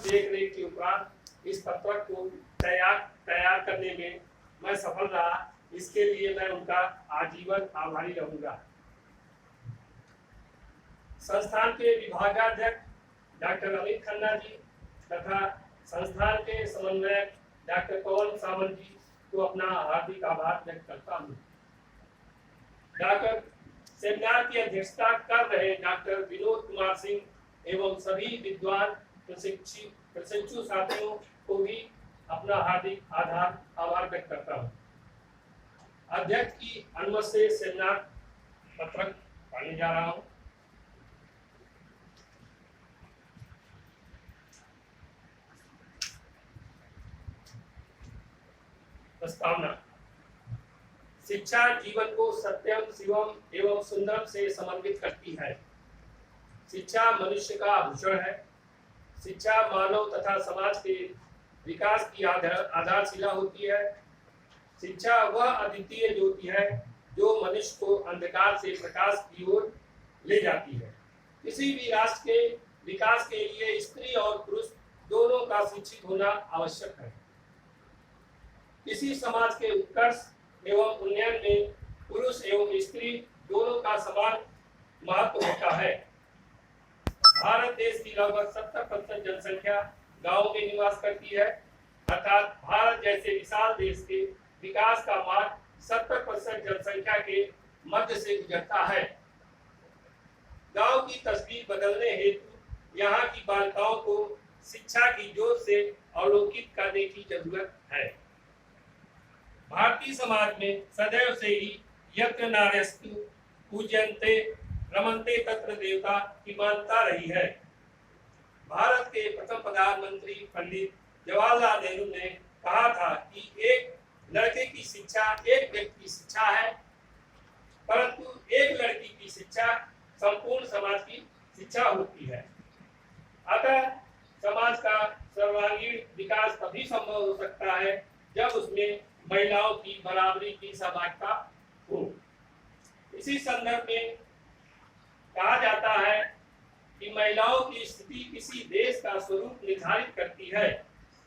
देख रेख के उपरांत इस पत्रक को तैयार करने में मैं सफल रहा। इसके लिए मैं उनका आजीवन आभारी रहूंगा। संस्थान के विभागाध्यक्ष डॉक्टर अमित खन्ना जी तथा संस्थान के समन्वयक डॉक्टर पवन सावंत जी को अपना हार्दिक आभार व्यक्त करता हूँ। डॉक्टर सेमिनार की अध्यक्षता कर रहे डॉक्टर विनोद कुमार सिंह एवं सभी विद्वान प्रशिक्षु साथियों को भी अपना हार्दिक आभार व्यक्त करता हूँ। अध्यक्ष की अनुमति से सेमिनार पत्रक पढ़ने जा रहा हूँ। प्रस्तावना। शिक्षा जीवन को सत्यम, शिवम एवं सुंदरम से समन्वित करती है। शिक्षा मनुष्य का आभूषण है। शिक्षा मानव तथा समाज के विकास की आधारशिला होती है। शिक्षा वह अद्वितीय ज्योति है जो मनुष्य को अंधकार से प्रकाश की ओर ले जाती है। किसी भी राष्ट्र के विकास के लिए स्त्री और पुरुष दोनों का शिक्षित होना आवश्यक है। किसी समाज के उत्कर्ष एवं उन्नयन में पुरुष एवं स्त्री दोनों का समान महत्व होता है। भारत देश की लगभग 70% जनसंख्या गांव में निवास करती है, अर्थात भारत जैसे विशाल देश के विकास का मार्ग 70% जनसंख्या के मध्य से गुजरता है। गांव की तस्वीर बदलने हेतु यहाँ की बालिकाओं को शिक्षा की जोत से अवलोकित करने की जरूरत है। भारतीय समाज में सदैव से ही यत्र नार्यस्तु पूज्यन्ते रमन्ते तत्र देवता की मान्यता रही है। भारत के प्रथम प्रधानमंत्री पंडित जवाहरलाल नेहरू ने कहा था कि एक लड़के की शिक्षा एक व्यक्ति की शिक्षा है, परंतु एक लड़की की शिक्षा संपूर्ण समाज की शिक्षा होती है। अतः समाज का सर्वांगीण विकास तभी संभव हो सकता है जब उसमें महिलाओं की बराबरी की सहभागिता हो। इसी संदर्भ में कहा जाता है कि महिलाओं की स्थिति किसी देश का स्वरूप निर्धारित करती है।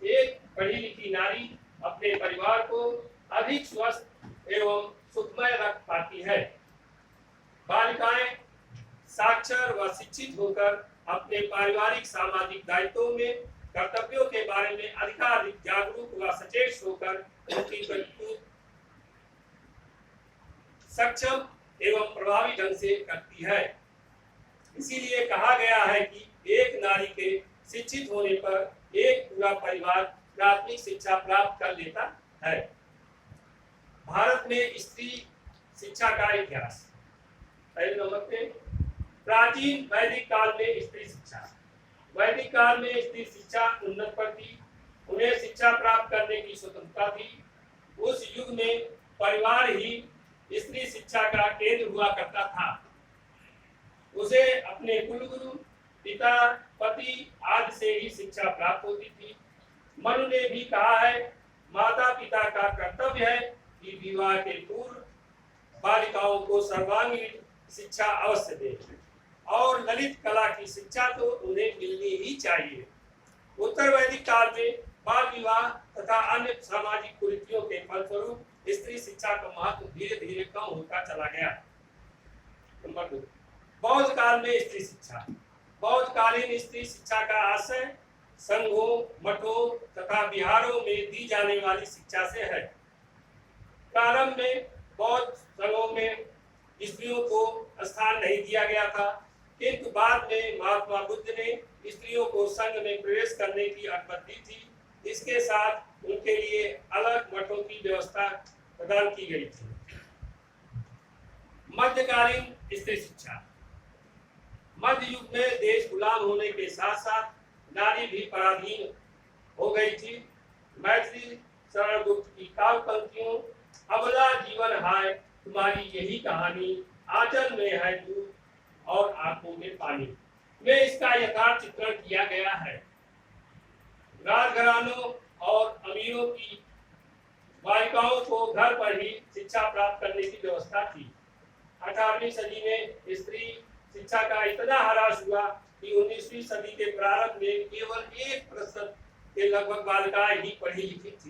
एक पढ़ी लिखी नारी अपने परिवार को अधिक स्वस्थ एवं सुखमय रख पाती है। बालिकाएं साक्षर व शिक्षित होकर अपने पारिवारिक सामाजिक दायित्वों में कर्तव्यों के बारे में अधिकाधिक जागरूक व सचेत होकर उनकी सक्षम एवं प्रभावी ढंग से करती है। इसीलिए कहा गया है कि एक नारी के शिक्षित होने पर एक पूरा परिवार प्राथमिक शिक्षा प्राप्त कर लेता है। भारत में स्त्री शिक्षा का इतिहास। पहले नंबर पे प्राचीन वैदिक काल में स्त्री शिक्षा। वैदिक काल में स्त्री शिक्षा उन्नत पर थी, उन्हें शिक्षा प्राप्त करने की स्वतंत्रता थी। उस युग में परिवार ही स्त्री शिक्षा का केंद्र हुआ करता था। उसे अपने कुलगुरु, पिता, पति आदि से ही शिक्षा प्राप्त होती थी। मनु ने भी कहा है, माता पिता का कर्तव्य है कि विवाह के पूर्व बालिकाओं को सर्वांगीण शिक्षा अवश्य दें और ललित कला की शिक्षा तो उन्हें मिलनी ही चाहिए। उत्तर वैदिक काल में बाल विवाह तथा अन्य सामाजिक कुरीतियों के फलस्वरूप स्त्री शिक्षा का महत्व धीरे धीरे कम होता चला गया। नंबर 2, बौद्ध काल में स्त्री शिक्षा। बौद्ध कालीन स्त्री शिक्षा का आशय संघों, मठों तथा विहारों में दी जाने वाली शिक्षा से है। प्रारंभ में बौद्ध संघों में स्त्रियों को स्थान नहीं दिया गया था, किंतु बाद में महात्मा बुद्ध ने स्त्रियों को संघ में प्रवेश करने की अनुमति दी थी। इसके साथ उनके लिए अलग मठों की व्यवस्था प्रदान की गई थी। मध्यकालीन स्त्री शिक्षा। मध्य युग में देश गुलाम होने के साथ साथ नारी भी पराधीन हो गई थी। मैथिली शरण गुप्त की काव्य पंक्तियों, अबला जीवन हाय तुम्हारी यही कहानी, आंचल में है दूध और आंखों में पानी में इसका यथार्थ चित्रण किया गया है। राजघरानों और अमीरों की बालिकाओं को घर पर ही शिक्षा प्राप्त करने की व्यवस्था थी। 18वीं सदी में स्त्री शिक्षा का इतना ह्रास हुआ कि 19वीं सदी के प्रारंभ में केवल 1% के लगभग बालिकाएं ही पढ़ी लिखी थी।